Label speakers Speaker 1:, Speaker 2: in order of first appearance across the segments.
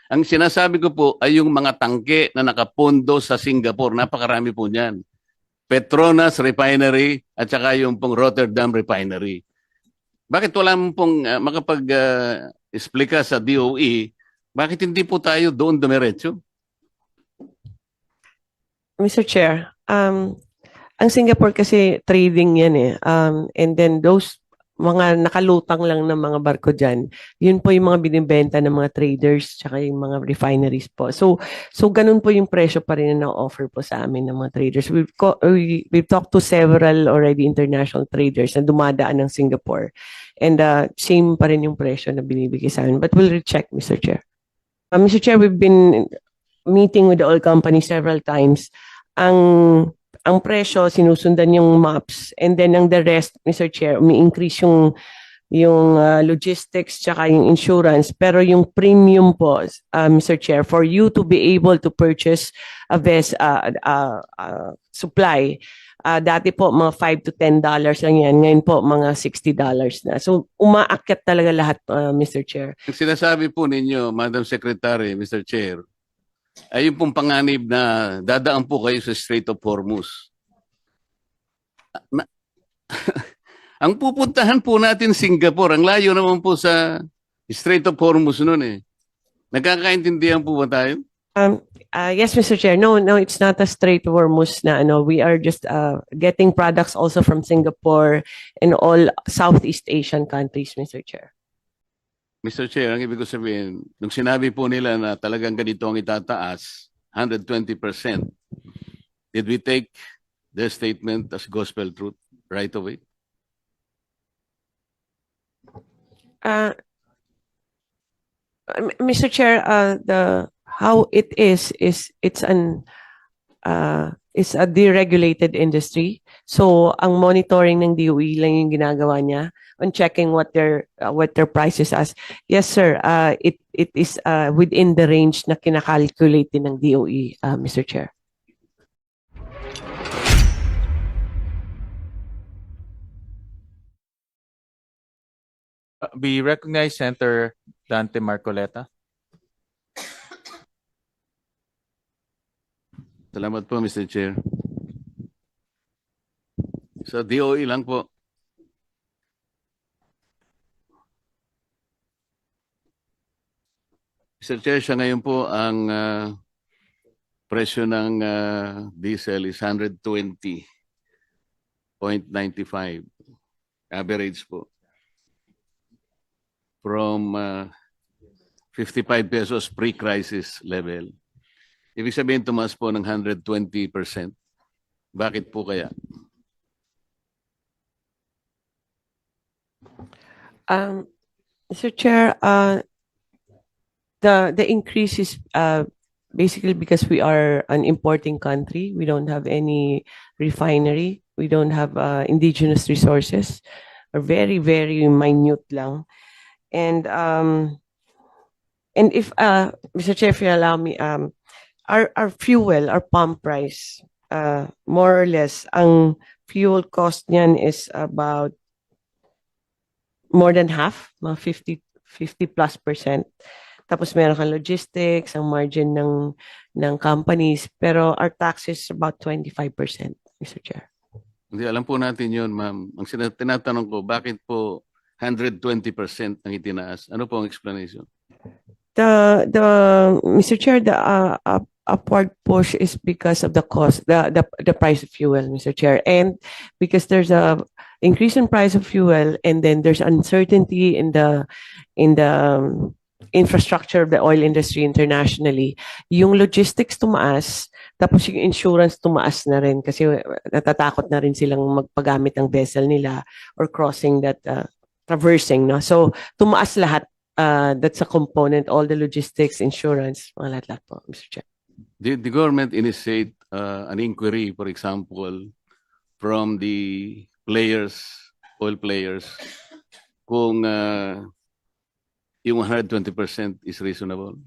Speaker 1: Ang sinasabi ko po ay yung mga tangke na nakapondo sa Singapore. Napakarami po niyan. Petronas Refinery at saka yung pong Rotterdam Refinery. Bakit wala mo pong makapag-explika sa DOE, bakit hindi po tayo doon dumiretso?
Speaker 2: Mr. Chair, ang Singapore kasi trading yan eh. And then those mga nakalutang lang ng mga barko dyan, yun po yung mga binibenta ng mga traders tsaka yung mga refineries po. So ganun po yung presyo pa rin na offer po sa amin ng mga traders. We've talked to several already international traders na dumadaan ng Singapore. And same pa rin yung presyo na binibigay sa amin. But we'll recheck, Mr. Chair. Mr. Chair, we've been meeting with the oil company several times. Ang presyo sinusundan yung maps, and then ang the rest, Mr. Chair, umi-increase yung logistics tsaka yung insurance, pero yung premium po, Mr. Chair, for you to be able to purchase a supply, dati po mga $5 to $10 lang yan, ngayon po mga $60 na. So umaakyat talaga lahat, Mr. Chair.
Speaker 1: Ang sinasabi po ninyo, Madam Secretary, Mr. Chair, ay yung pong panganib na dadaan po kayo sa Strait of Hormuz. Ang pupuntahan po natin Singapore, ang layo naman po sa Strait of Hormuz noon eh. Nagkakaintindihan po ba tayo?
Speaker 2: Yes, Mr. Chair. No, it's not a straight Hormuz na ano. We are just getting products also from Singapore and all Southeast Asian countries, Mr. Chair.
Speaker 1: Mr. Chair, ang ibig ko sabihin, nung sinabi po nila na talagang ganito ang itataas, 120%, did we take their statement as gospel truth right away?
Speaker 2: Mr. Chair, how it is it's a deregulated industry. So ang monitoring ng DOE lang yung ginagawa niya on checking what their prices as. Yes, sir. It is within the range na kinakalculate din ng DOE, Mr. Chair.
Speaker 3: Be recognized, Senator Dante Marcoleta.
Speaker 1: Salamat po, Mr. Chair. Sa DOE lang po. Mr. Chair, siya ngayon po ang presyo ng diesel is 120.95 average po. From 55 pesos pre-crisis level. Ibig sabihin tumaas po ng 120%. Bakit po kaya?
Speaker 2: Mr. Chair, the increase is basically because we are an importing country. We don't have any refinery. We don't have indigenous resources. Or very, very minute lang. And if Mr. Chair, if you allow me, our fuel, our pump price, more or less, ang fuel cost niyan is about more than half, mga 50+%. Tapos meron kang logistics, ang margin ng companies, pero our tax is about 25%, Mr. Chair.
Speaker 1: Hindi, alam po natin yun, ma'am. Ang tinatanong ko, bakit po 120% ang itinaas? Ano po ang explanation?
Speaker 2: Mr. Chair, the upward push is because of the cost, the price of fuel, Mr. Chair, and because there's a increase in price of fuel, and then there's uncertainty in the infrastructure of the oil industry internationally. Yung logistics tumaas, tapos yung insurance tumaas na rin kasi natatakot na rin silang magpagamit ng vessel nila or crossing that traversing, no? So tumaas lahat. That's a component, all the logistics, insurance, mga lahat po, Mr. Chair.
Speaker 1: Did the government initiate an inquiry, for example, from the oil players, kung yung 120% is reasonable?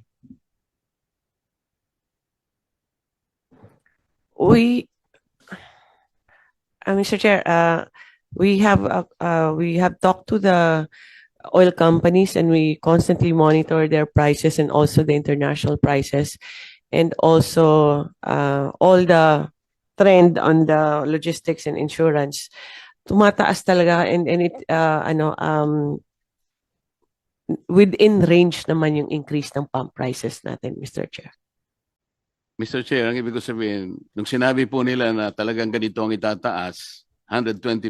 Speaker 2: Mr. Chair, we have talked to the oil companies, and we constantly monitor their prices and also the international prices, and also all the trend on the logistics and insurance. Tumataas talaga, and it within range naman yung increase ng pump prices natin, Mr. Chair.
Speaker 1: Mr. Chair, ang ibig ko sabihin, nung sinabi po nila na talagang ganito ang itataas, 120%,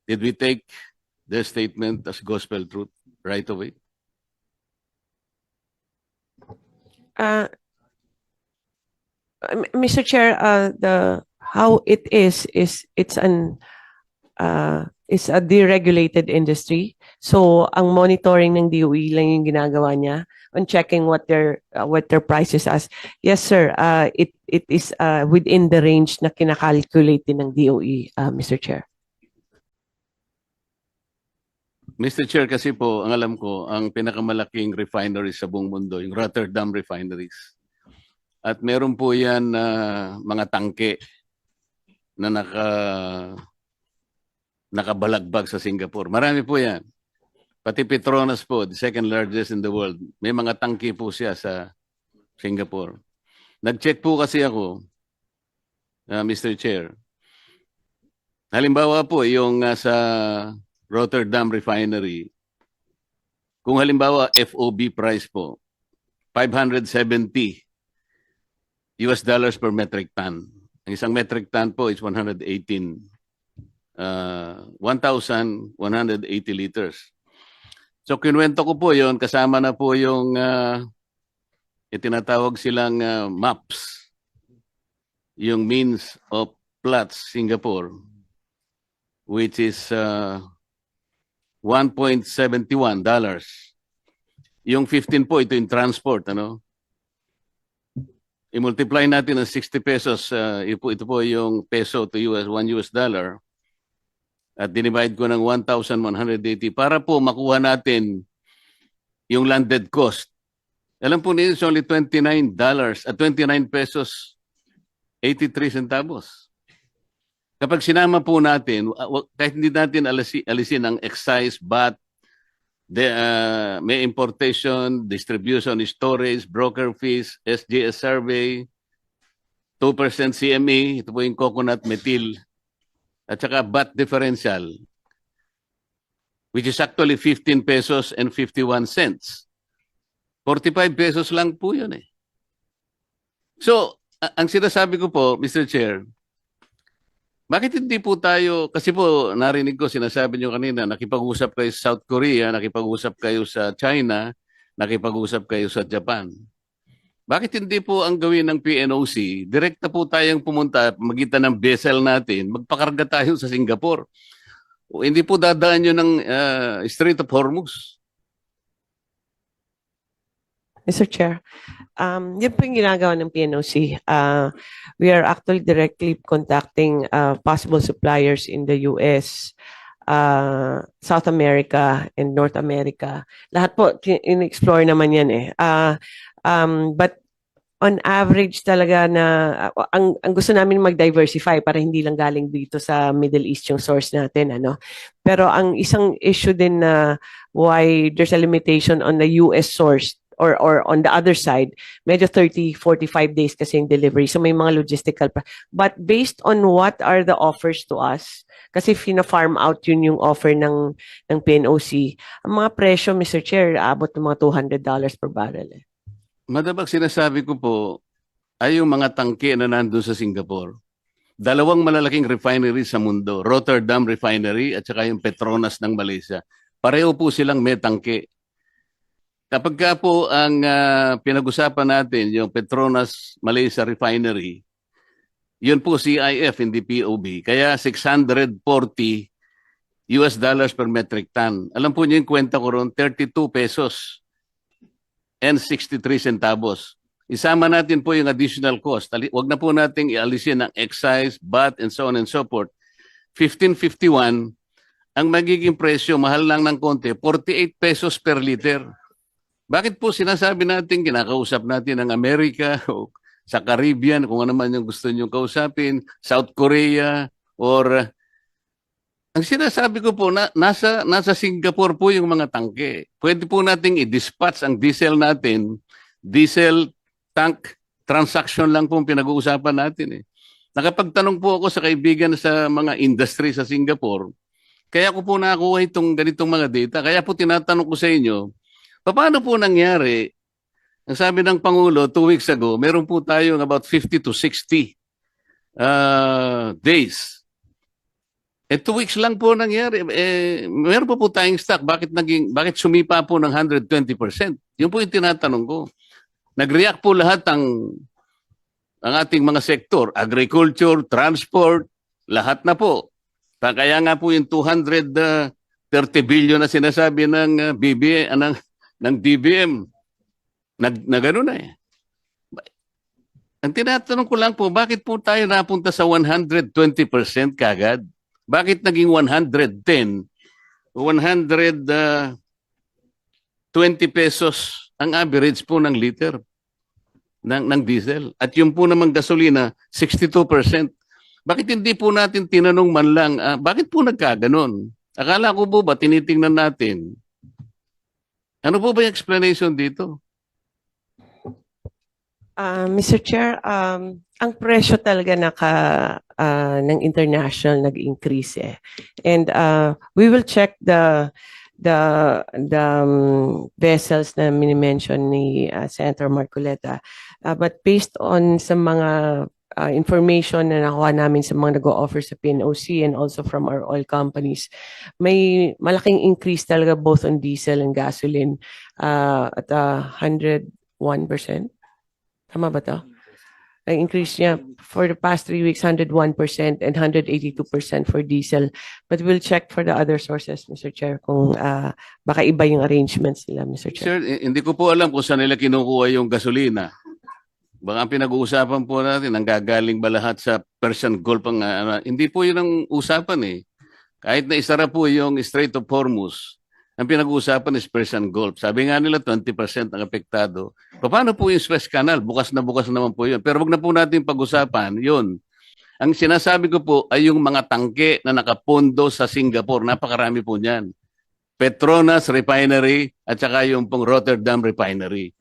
Speaker 1: did we take their statement as gospel truth right away?
Speaker 2: Mr. Chair, the how it is it's a deregulated industry. So ang monitoring ng DOE lang yung ginagawa niya on checking what their prices as. Yes, sir. It is within the range na kinakalculate din ng DOE, Mr. Chair.
Speaker 1: Mr. Chair, kasi po, ang alam ko, ang pinakamalaking refinery sa buong mundo, yung Rotterdam Refineries. At meron po yan mga tangke na nakabalagbag sa Singapore. Marami po yan. Pati Petronas po, the second largest in the world, may mga tangke po siya sa Singapore. Nag-check po kasi ako, Mr. Chair. Halimbawa po, yung sa Rotterdam Refinery, kung halimbawa FOB price po, $570 per metric ton. Ang isang metric ton po is 1,180 liters. So kinuwento ko po yon, kasama na po yung itinatawag silang MAPS, yung means of Platts Singapore, which is $1.71. Yung 15 po, ito yung transport, ano? I-multiply natin ng 60 pesos, ito po yung peso to $1 at dinivide ko ng 1,180 para po makuha natin yung landed cost. Alam po niyo, it's only $29 at 29 pesos 83 centavos. Kapag sinama po natin, kahit hindi natin alisin ang excise, VAT, may importation, distribution, storage, broker fees, SGS survey, 2% CME, ito po yung coconut methyl, at saka VAT differential, which is actually 15 pesos and 51 cents. 45 pesos lang po yun eh. So, ang sinasabi ko po, Mr. Chair, bakit hindi po tayo, kasi po narinig ko, sinasabi nyo kanina, nakipag-usap kayo sa South Korea, nakipag-usap kayo sa China, nakipag-usap kayo sa Japan. Bakit hindi po ang gawin ng PNOC, direkta po tayong pumunta, magitan ng vessel natin, magpakarga tayo sa Singapore. O hindi po dadaan nyo ng Strait of Hormuz.
Speaker 2: Mr. Chair, yun po yung ginagawa ng PNOC. We are actually directly contacting possible suppliers in the US, South America, and North America. Lahat po, in-explore naman yan eh. But on average talaga na, ang gusto namin mag-diversify para hindi lang galing dito sa Middle East yung source natin. Ano? Pero ang isang issue din na why there's a limitation on the US source or on the other side, medyo 30, 45 days kasi yung delivery. So may mga logistical. But based on what are the offers to us, kasi fina-farm out yun yung offer ng PNOC, ang mga presyo, Mr. Chair, abot ng mga $200 per barrel. Eh.
Speaker 1: Madabag sinasabi ko po, ay yung mga tangke na nandun sa Singapore. Dalawang malalaking refinery sa mundo, Rotterdam Refinery at saka yung Petronas ng Malaysia. Pareho po silang may tangke. Kapag ka po ang pinag-usapan natin, yung Petronas Malaysia Refinery, yun po CIF, hindi POB. Kaya $640 per metric ton. Alam po niyo yung kwenta ko ron, 32 pesos and 63 centavos. Isama natin po yung additional cost. Huwag na po nating ialisin ang excise, VAT, and so on and so forth. 15.51, ang magiging presyo, mahal lang ng konti, 48 pesos per liter. Bakit po sinasabi natin, kinakausap natin ang Amerika o sa Caribbean, kung ano man yung gusto nyo kausapin, South Korea, or Ang sinasabi ko po, nasa Singapore po yung mga tangke. Pwede po nating i-dispatch ang diesel natin. Diesel tank transaction lang po ang pinag-uusapan natin eh. Nakapagtanong po ako sa kaibigan sa mga industry sa Singapore. Kaya ko po nakakuha itong ganitong mga data. Kaya po tinatanong ko sa inyo, paano po nangyari? Ang sabi ng Pangulo 2 weeks ago, meron po tayong about 50 to 60 days. 2 weeks lang po nangyari. Meron pa po tayong stock. Bakit sumipa po ng 120%? Yun po yung tinatanong ko. Nag-react po lahat ang ating mga sektor, agriculture, transport, lahat na po. Kaya nga po yung 230 billion na sinasabi ng ng DBM, na gano'n na eh. Ang tinatanong ko lang po, bakit po tayo napunta sa 120% kagad? Bakit naging 110, 120 pesos ang average po ng liter ng diesel? At yung po namang gasolina, 62%. Bakit hindi po natin tinanong man lang, bakit po nagkaganon? Akala ko po ba tinitingnan natin? Ano po ba yung explanation dito?
Speaker 2: Mr. Chair, ang presyo talaga ng international nag-increase eh. And we will check the vessels na mini-mention ni Senator Marcoleta. But based on sa mga information na nakuha namin sa mga nag-o-offer sa PNOC and also from our oil companies, may malaking increase talaga both on diesel and gasoline at 101%. Tama ba to? Ang increase niya for the past 3 weeks, 101% and 182% for diesel. But we'll check for the other sources, Mr. Chair, kung baka iba yung arrangements nila, Mr. Chair.
Speaker 1: Sir, hindi ko po alam kung saan nila kinukuha yung gasolina. Baka ang pinag-uusapan po natin, ang gagaling ba lahat sa Persian Gulf? Hindi po yun ang usapan eh. Kahit na isara po yung Strait of Hormuz, ang pinag-uusapan is Persian Gulf. Sabi nga nila 20% ang apektado. Paano po yung Suez Canal? Bukas naman po yun. Pero wag na po natin pag-usapan yun. Ang sinasabi ko po ay yung mga tangke na nakapondo sa Singapore. Napakarami po niyan. Petronas Refinery at saka yung pong Rotterdam Refinery.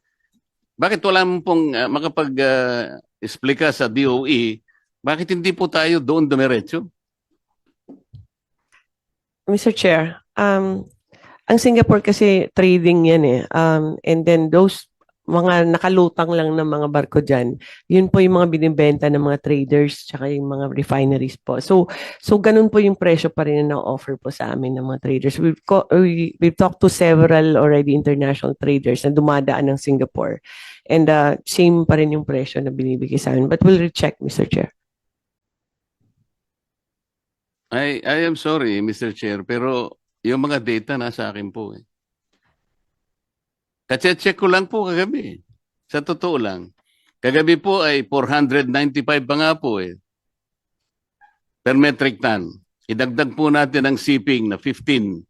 Speaker 1: Bakit wala mo pong makapag-explika sa DOE? Bakit hindi po tayo doon dumiretso?
Speaker 2: Mr. Chair, ang Singapore kasi trading yan eh. And then those mga nakalutang lang ng mga barko dyan, yun po yung mga binibenta ng mga traders tsaka yung mga refineries po. So ganun po yung presyo pa rin na offer po sa amin ng mga traders. We've talked to several already international traders na dumadaan ng Singapore. And same pa rin yung presyo na binibigay sa amin. But we'll recheck, Mr. Chair.
Speaker 1: I am sorry, Mr. Chair, pero yung mga data nasa akin po eh. Kache-check ko lang po kagabi. Sa totoo lang. Kagabi po ay 495 pa nga po eh. Per metric ton. Idagdag po natin ang shipping na $15.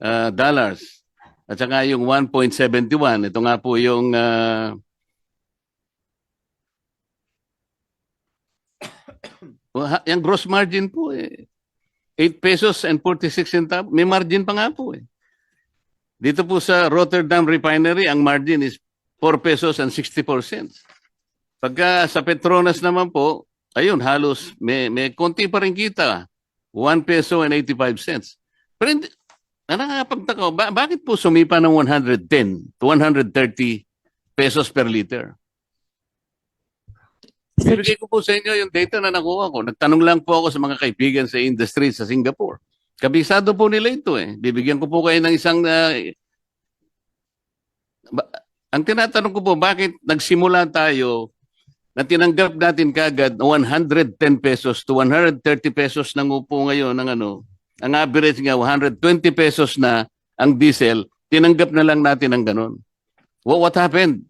Speaker 1: At saka yung 1.71. Ito nga po yung yung gross margin po eh. 8 pesos and 46 centavos. May margin pa nga po eh. Dito po sa Rotterdam Refinery, ang margin is 4 pesos and 64 cents. Pagka sa Petronas naman po, ayun, halos may konti pa rin kita. 1 peso and 85 cents. Pero nakakapagtaka ko, bakit po sumipa ng 110 to 130 pesos per liter? Bibigay ko po sa inyo yung data na nakuha ko. Nagtanong lang po ako sa mga kaibigan sa industry sa Singapore. Kabisado po nila ito eh. Bibigyan ko po kayo ng isang... ang tinatanong ko po, bakit nagsimula tayo na tinanggap natin kagad 110 pesos to 130 pesos ng upo ngayon ng ang average nga 120 pesos na ang diesel, tinanggap na lang natin ang ganun. What happened?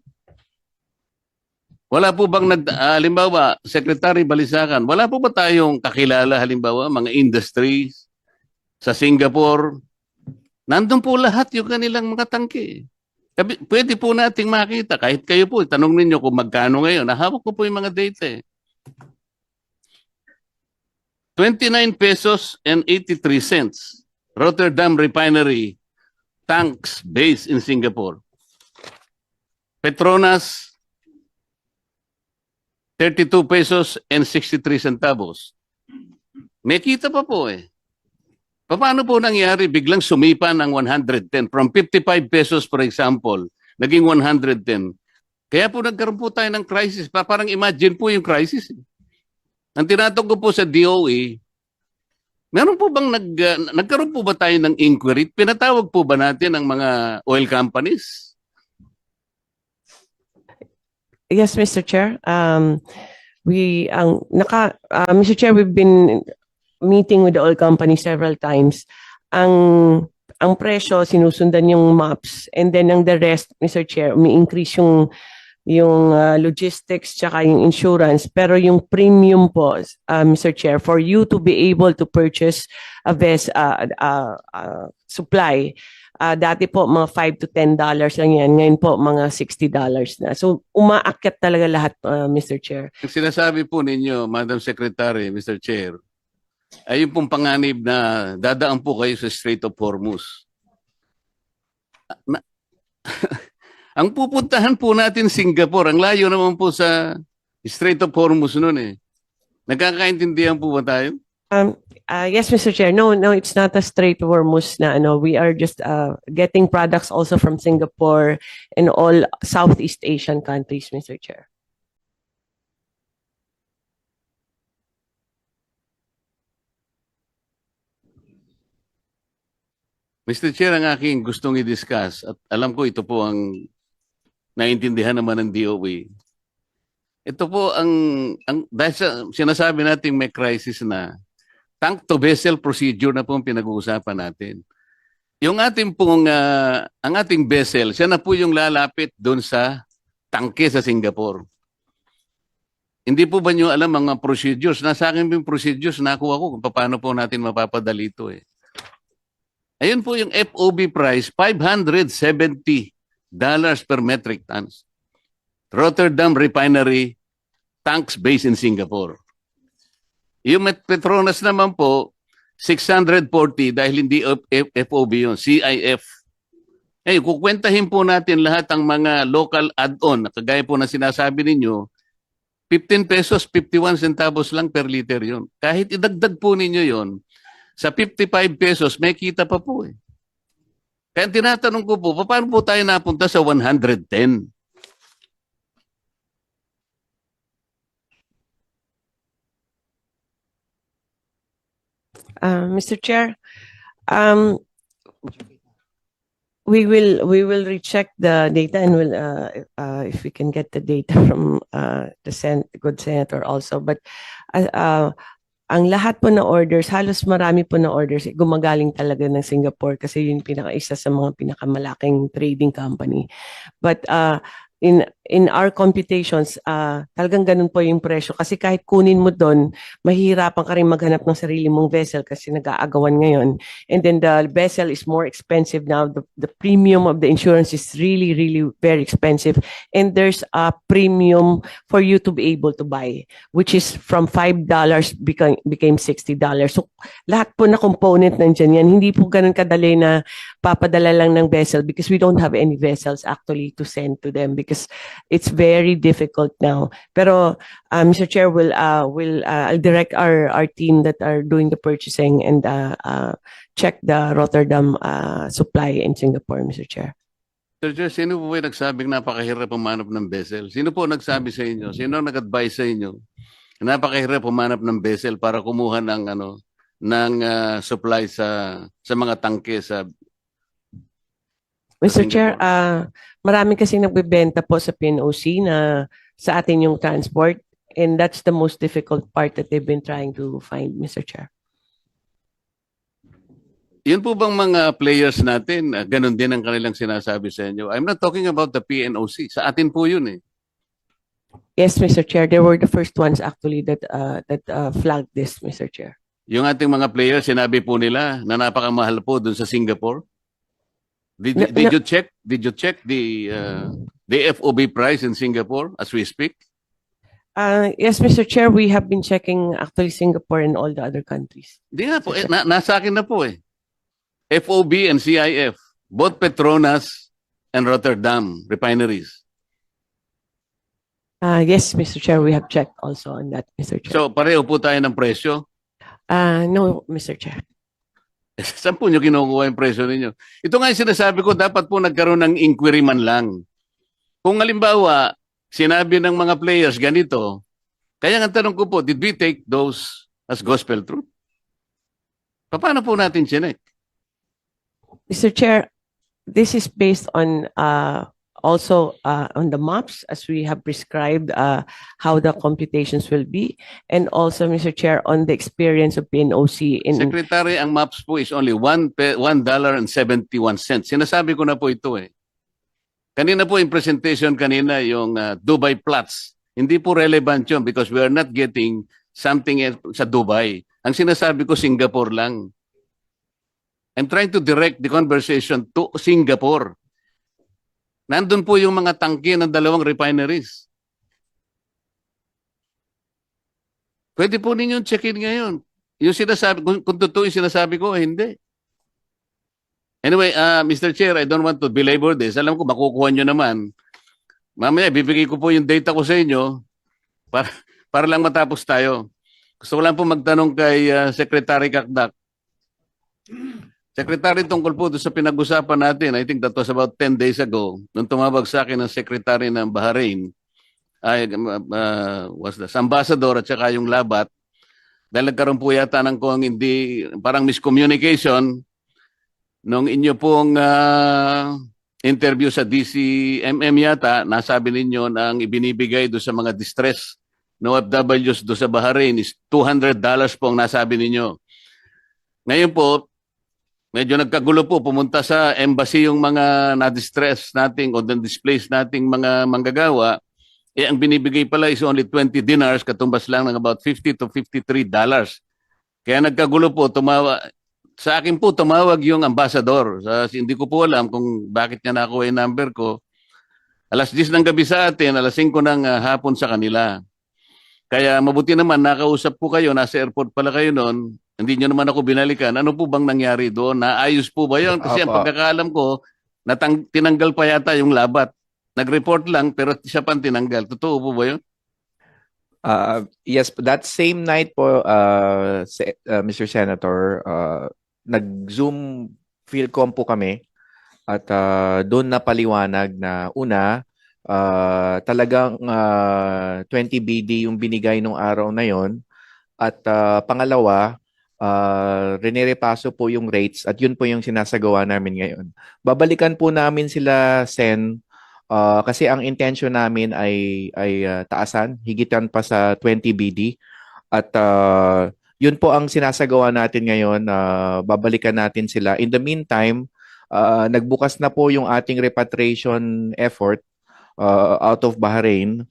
Speaker 1: Wala po bang halimbawa, Secretary Balisacan, wala po ba tayong kakilala halimbawa mga industries sa Singapore? Nandun po lahat yung kanilang mga tangke. Pwede po nating makita, kahit kayo po, tanong ninyo kung magkano ngayon. Nahawak ko po yung mga data eh. 29 pesos and 83 cents. Rotterdam Refinery, tanks based in Singapore. Petronas, 32 pesos and 63 centavos. May kita pa po eh. Paano po nangyari biglang sumipa ng 110 from 55 pesos for example, naging 110. Kaya po nagkaroon po tayo ng crisis. Parang imagine po yung crisis. Ang tinatanong ko po sa DOE, meron po bang nagkaroon po ba tayo ng inquiry? Pinatawag po ba natin ang mga oil companies?
Speaker 2: Yes, Mr. Chair. Mr. Chair, we've been meeting with the oil company several times. Ang presyo sinusundan yung maps, and then ang the rest, Mr. Chair, umi-increase yung logistics tsaka yung insurance, pero yung premium po, Mr. Chair, for you to be able to purchase a supply, dati po mga $5 to $10 lang yan, ngayon po mga $60 na. So umaakyat talaga lahat, Mr. Chair.
Speaker 1: Ang sinasabi po ninyo, Madam Secretary, Mr. Chair, ay yung pong panganib na dadaan po kayo sa Strait of Hormuz. Ang pupuntahan po natin Singapore, ang layo naman po sa Strait of Hormuz noon eh. Nagkakaintindihan po ba tayo?
Speaker 2: Yes, Mr. Chair. No, it's not a Strait of Hormuz na ano. We are just getting products also from Singapore and all Southeast Asian countries, Mr. Chair.
Speaker 1: Mr. Chair, ang aking gustong i-discuss, at alam ko ito po ang naintindihan naman ng DOE. Ito po dahil sa sinasabi nating may crisis na, tank to vessel procedure na po ang pinag-uusapan natin. Yung ating pong, ang ating vessel, siya na po yung lalapit doon sa tangke sa Singapore. Hindi po ba nyo alam mga procedures? Nasa akin po yung procedures, nakuha ko kung paano po natin mapapadali ito eh. Ayun po yung FOB price, $570 per metric tons. Rotterdam Refinery, tanks based in Singapore. Yung Petronas naman po, 640 dahil hindi FOB yun, CIF. Kukwentahin po natin lahat ang mga local add-on, kagaya po na sinasabi ninyo, 15 pesos, 51 centavos lang per liter yun. Kahit idagdag po ninyo yun, sa 55 pesos, may kita pa po eh. Kaya tinatanong ko po, paano po tayo napunta sa 110?
Speaker 2: Mr. Chair, we will recheck the data and will if we can get the data from the good senator also. But ang lahat po na orders, halos marami po na orders, gumagaling talaga ng Singapore kasi yun isa sa mga pinakamalaking trading company. But in our computations, talagang ganun po yung presyo. Kasi kahit kunin mo doon, mahihirapan ka rin maghanap ng sarili mong vessel kasi nag-aagawan ngayon. And then the vessel is more expensive now. The premium of the insurance is really, really very expensive. And there's a premium for you to be able to buy, which is from $5 became $60. So lahat po na component nandiyan yan. Hindi po ganun kadali na papadala lang ng vessel because we don't have any vessels actually to send to them because it's very difficult now. Pero Mr. Chair, I'll direct our team that are doing the purchasing and check the Rotterdam supply in Singapore, Mr. Chair.
Speaker 1: Sir Chair, sino po ba nagsabing napakahirap pumanap ng vessel? Sino po nagsabi sa inyo? Sino nag-advise sa inyo? Napakahirap pumanap ng vessel para kumuha ng supply sa mga tangke sa
Speaker 2: Mr. Chair, marami kasi nagbebenta po sa PNOC na sa atin yung transport, and that's the most difficult part that they've been trying to find, Mr. Chair.
Speaker 1: Yun po bang mga players natin, ganun din ang kanilang sinasabi sa inyo? I'm not talking about the PNOC. Sa atin po yun eh.
Speaker 2: Yes, Mr. Chair. They were the first ones actually that flagged this, Mr. Chair.
Speaker 1: Yung ating mga players, sinabi po nila na napakamahal po dun sa Singapore. Did you check? Did you check the FOB price in Singapore as we speak?
Speaker 2: Yes, Mr. Chair, we have been checking actually Singapore and all the other countries.
Speaker 1: Di nga po, nasa akin na po eh. FOB and CIF, both Petronas and Rotterdam refineries.
Speaker 2: Yes, Mr. Chair, we have checked also on that, Mr. Chair.
Speaker 1: So pareho po tayo ng presyo.
Speaker 2: No, Mr. Chair.
Speaker 1: Saan po nyo kinukuha yung presyo ninyo? Ito nga yung sinasabi ko, dapat po nagkaroon ng inquiry man lang. Kung halimbawa, sinabi ng mga players ganito, kaya nga tanong ko po, did we take those as gospel truth? Paano po natin chinek?
Speaker 2: Mr. Chair, this is based on also on the maps as we have prescribed how the computations will be, and also, Mr. Chair, on the experience of PNOC in
Speaker 1: Secretary, ang maps po is only $1.71. Sinasabi ko na po ito eh. Kanina po yung presentation kanina, yung Dubai plots. Hindi po relevant yun because we are not getting something sa Dubai. Ang sinasabi ko, Singapore lang. I'm trying to direct the conversation to Singapore. Nandun po yung mga tangke ng dalawang refineries. Pwede po ninyong check-in ngayon. Yung sinasabi, kung totoo yung sinasabi ko, hindi. Anyway, Mr. Chair, I don't want to belabor this. Alam ko, makukuha nyo naman. Mamaya, bibigay ko po yung data ko sa inyo para lang matapos tayo. Gusto ko lang po magtanong kay Secretary Kakdak. Secretary, tungkol po doon sa pinag-usapan natin, I think that was about 10 days ago, nung tumawag sa akin ng Secretary ng Bahrain, was the Ambassador at saka yung Labat, dahil nagkaroon po yata ng kung hindi, parang miscommunication, nung inyo pong interview sa DCMM yata, nasabi ninyo na ang ibinibigay doon sa mga distress na OFWs doon sa Bahrain is $200 po ang nasabi ninyo. Ngayon po, medyo nagkagulo po, pumunta sa embassy yung mga na-distress nating o na-displaced nating mga manggagawa, ang binibigay pala is only 20 dinars, katumbas lang ng about $50 to $53. Kaya nagkagulo po, sa akin po tumawag yung ambassador. Hindi ko po alam kung bakit niya nakuha yung number ko. Alas 10 ng gabi sa atin, alas 5 ng hapon sa kanila. Kaya mabuti naman, nakausap po kayo, nasa airport pala kayo noon, hindi nyo naman ako binalikan. Ano po bang nangyari doon? Naayos po ba yun? Kasi ang pagkakaalam ko, tinanggal pa yata yung Labat. Nag-report lang, pero siya pa tinanggal. Totoo po ba yun?
Speaker 4: Yes, that same night po, Mr. Senator, nag-Zoom Philcom po kami at doon napaliwanag na una, talagang 20 BD yung binigay nung araw na yon at pangalawa, rinirepaso po yung rates at yun po yung sinasagawa namin ngayon. Babalikan po namin sila, Sen, kasi ang intention namin ay taasan, higitan pa sa 20 BD at yun po ang sinasagawa natin ngayon, babalikan natin sila. In the meantime, nagbukas na po yung ating repatriation effort out of Bahrain.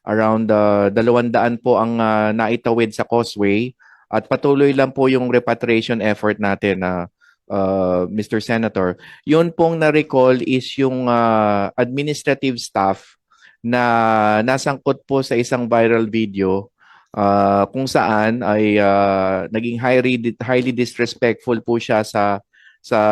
Speaker 4: Around 200 po ang naitawid sa causeway at patuloy lang po yung repatriation effort natin, Mr. Senator. Yun pong na-recall is yung administrative staff na nasangkot po sa isang viral video kung saan ay naging highly disrespectful po siya sa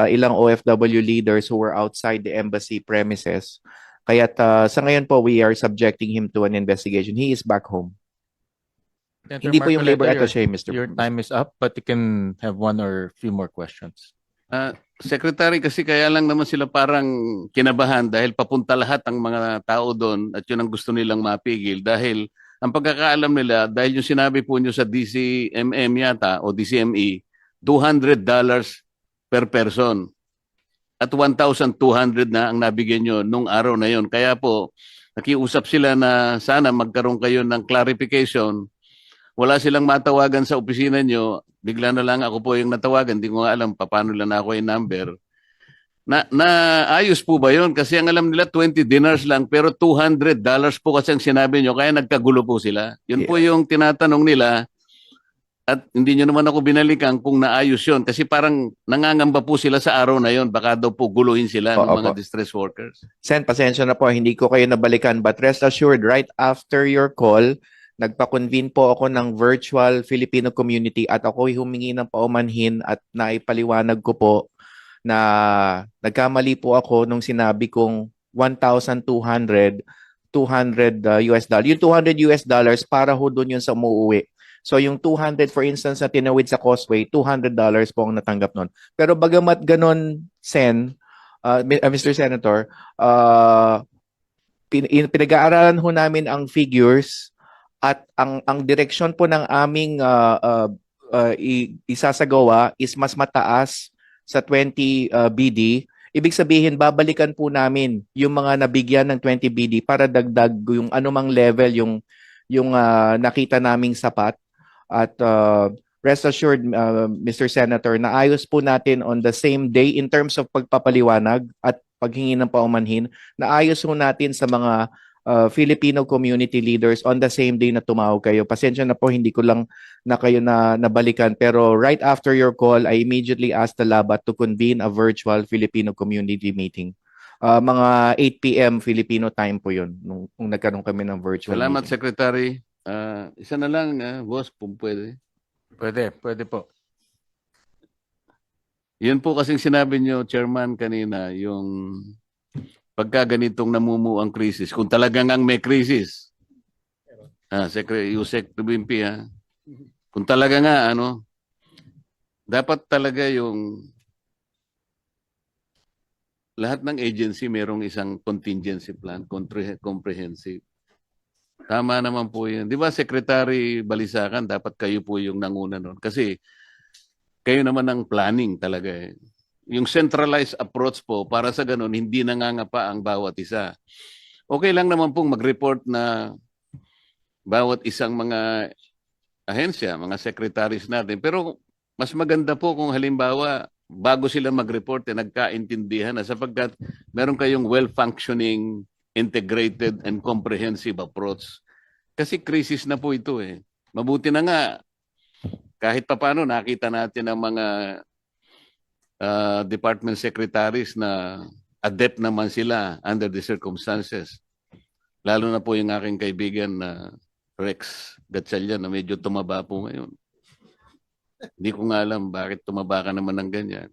Speaker 4: ilang OFW leaders who were outside the embassy premises. Kaya sa ngayon po, we are subjecting him to an investigation. He is back home.
Speaker 3: Senator
Speaker 4: Hindi po yung labor
Speaker 3: Marcoleta,
Speaker 4: attaché, Mr.
Speaker 3: your time is up, but you can have one or few more questions.
Speaker 1: Secretary, kasi kaya lang naman sila parang kinabahan dahil papunta lahat ang mga tao doon at yun ang gusto nilang mapigil. Dahil ang pagkakaalam nila, dahil yung sinabi po nyo sa DCMM yata o DCME, $200 per person. At 1,200 na ang nabigyan nyo nung araw na yon. Kaya po, nakiusap sila na sana magkaroon kayo ng clarification. Wala silang matawagan sa opisina nyo. Bigla na lang ako po yung natawagan. Hindi ko nga alam paano lang ako yung number. Ayos po ba yun? Kasi ang alam nila 20 dinars lang pero $200 po kasi ang sinabi nyo. Kaya nagkagulo po sila. Yun po yung tinatanong nila. At hindi nyo naman ako binalikan kung naayos yun. Kasi parang nangangamba po sila sa araw na yon. Baka daw po guluhin sila ng
Speaker 4: Oo,
Speaker 1: mga
Speaker 4: opo.
Speaker 1: distress workers.
Speaker 4: Sen, pasensya na po, hindi ko kayo nabalikan. But rest assured, right after your call, nagpa-convene po ako ng virtual Filipino community at ako'y humingi ng paumanhin at naipaliwanag ko po na nagkamali po ako nung sinabi kong 1,200, US dollar. Yung $200 para ho doon yun sa umuwi. So yung 200 for instance na tinawid sa Causeway, $200 po ang natanggap nun. Pero bagamat ganon, Sen, Mr. Senator, pinag-aaralan ho namin ang figures at ang direksyon po ng aming isasagawa is mas mataas sa 20 BD. Ibig sabihin, babalikan po namin yung mga nabigyan ng 20 BD para dagdag yung anumang level yung nakita naming sapat. At rest assured, Mr. Senator, naayos po natin on the same day in terms of pagpapaliwanag at paghingi ng paumanhin, naayos po natin sa mga Filipino community leaders on the same day na tumawag kayo. Pasensya na po, hindi ko lang na kayo nabalikan. Pero right after your call, I immediately asked the Labat to convene a virtual Filipino community meeting. Mga 8 p.m. Filipino time po yun, nung nagkaroon kami ng virtual
Speaker 1: Salamat,
Speaker 4: meeting.
Speaker 1: Secretary. Isa na lang, boss, kung pwede.
Speaker 3: Pwede po.
Speaker 1: Yun po kasing sinabi nyo, Chairman, kanina, yung pagka ganitong namumuo ang krisis, kung talagang ang may krisis, Secretary Yusek Tubimpi, kung talaga nga, dapat talaga yung lahat ng agency merong isang contingency plan, comprehensive. Tama naman po yun. Di ba, Secretary Balisacan, dapat kayo po yung nanguna nun. Kasi kayo naman ang planning talaga eh. Yung centralized approach po, para sa ganun, hindi nangangapa ang bawat isa. Okay lang naman pong mag-report na bawat isang mga ahensya, mga secretaries natin. Pero mas maganda po kung halimbawa, bago sila mag-report, nagkaintindihan na sapagkat meron kayong well-functioning, integrated, and comprehensive approach. Kasi krisis na po ito eh. Mabuti na nga, kahit papano nakita natin ang mga department secretaries na adept naman sila under the circumstances. Lalo na po yung aking kaibigan na Rex Gatchalian na medyo tumaba po ngayon. Hindi ko nga alam bakit tumaba ka naman ng ganyan.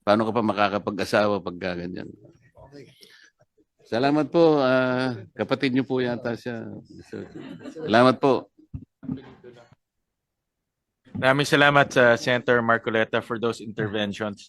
Speaker 1: Paano ka pa makakapag-asawa pag ganyan? Salamat po. Kapatid niyo po yata siya. Salamat po.
Speaker 3: Maraming salamat sa Senator Marcoleta for those interventions.